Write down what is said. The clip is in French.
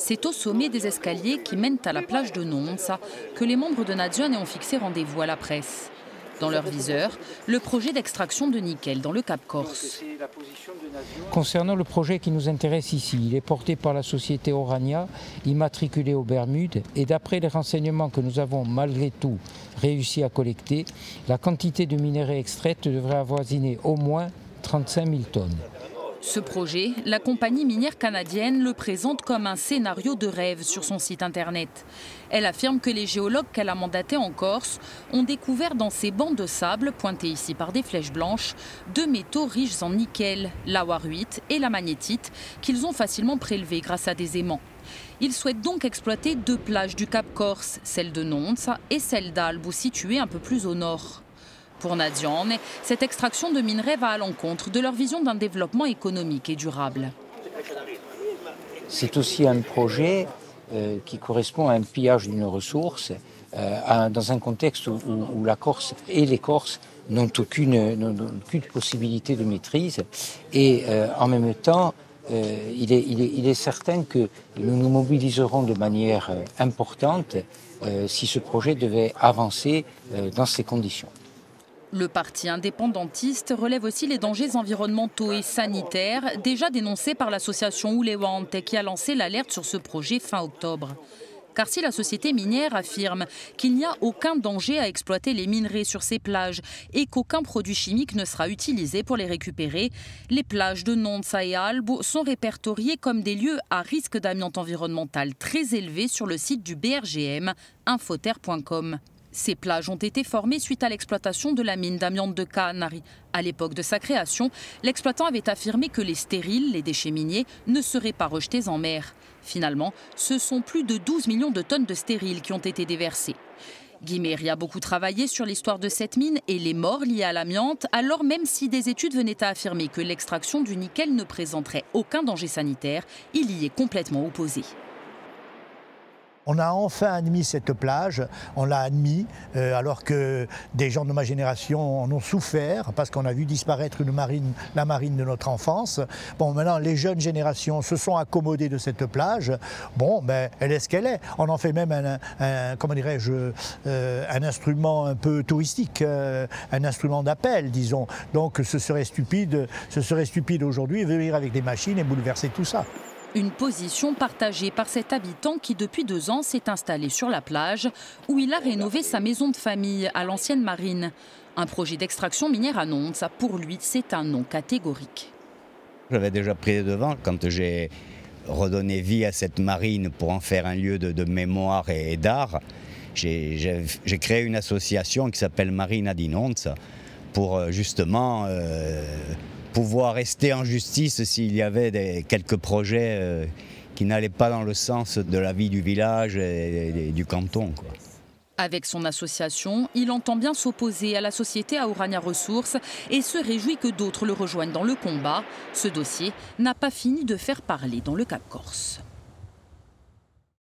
C'est au sommet des escaliers qui mènent à la plage de Nonza que les membres de Nadione ont fixé rendez-vous à la presse. Dans leur viseur, le projet d'extraction de nickel dans le Cap Corse. Concernant le projet qui nous intéresse ici, il est porté par la société Orania, immatriculée aux Bermudes, et d'après les renseignements que nous avons malgré tout réussi à collecter, la quantité de minerais extraite devrait avoisiner au moins 35 000 tonnes. Ce projet, la compagnie minière canadienne le présente comme un scénario de rêve sur son site internet. Elle affirme que les géologues qu'elle a mandatés en Corse ont découvert dans ces bancs de sable, pointés ici par des flèches blanches, deux métaux riches en nickel, l'awaruite et la magnétite, qu'ils ont facilement prélevés grâce à des aimants. Ils souhaitent donc exploiter deux plages du Cap Corse, celle de Nonza et celle d'Albo, située un peu plus au nord. Pour Nadione, cette extraction de minerais va à l'encontre de leur vision d'un développement économique et durable. C'est aussi un projet qui correspond à un pillage d'une ressource dans un contexte où la Corse et les Corses n'ont aucune possibilité de maîtrise. Et en même temps, il est certain que nous nous mobiliserons de manière importante si ce projet devait avancer dans ces conditions. Le parti indépendantiste relève aussi les dangers environnementaux et sanitaires déjà dénoncés par l'association Ulewante qui a lancé l'alerte sur ce projet fin octobre. Car si la société minière affirme qu'il n'y a aucun danger à exploiter les minerais sur ces plages et qu'aucun produit chimique ne sera utilisé pour les récupérer, les plages de Nonza et Albo sont répertoriées comme des lieux à risque d'amiante environnemental très élevé sur le site du BRGM, infoterre.com. Ces plages ont été formées suite à l'exploitation de la mine d'amiante de Kaanari. À l'époque de sa création, l'exploitant avait affirmé que les stériles, les déchets miniers, ne seraient pas rejetés en mer. Finalement, ce sont plus de 12 millions de tonnes de stériles qui ont été déversées. Guy Méry a beaucoup travaillé sur l'histoire de cette mine et les morts liées à l'amiante, alors même si des études venaient à affirmer que l'extraction du nickel ne présenterait aucun danger sanitaire, il y est complètement opposé. On a enfin admis cette plage, on l'a admis alors que des gens de ma génération en ont souffert parce qu'on a vu disparaître la marine de notre enfance. Bon, maintenant les jeunes générations se sont accommodées de cette plage. Bon, ben, elle est ce qu'elle est. On en fait même comment dirais-je, un instrument un peu touristique, un instrument d'appel, disons. Donc ce serait stupide aujourd'hui de venir avec des machines et bouleverser tout ça. Une position partagée par cet habitant qui, depuis 2 ans, s'est installé sur la plage où il a rénové sa maison de famille à l'ancienne marine. Un projet d'extraction minière à Nonza, pour lui, c'est un non catégorique. J'avais déjà pris les devants quand j'ai redonné vie à cette marine pour en faire un lieu de mémoire et d'art. J'ai créé une association qui s'appelle Marina di Nonza pour justement pouvoir rester en justice s'il y avait quelques projets qui n'allaient pas dans le sens de la vie du village et du canton, quoi. Avec son association, il entend bien s'opposer à la société Aurania Ressources et se réjouit que d'autres le rejoignent dans le combat. Ce dossier n'a pas fini de faire parler dans le Cap Corse.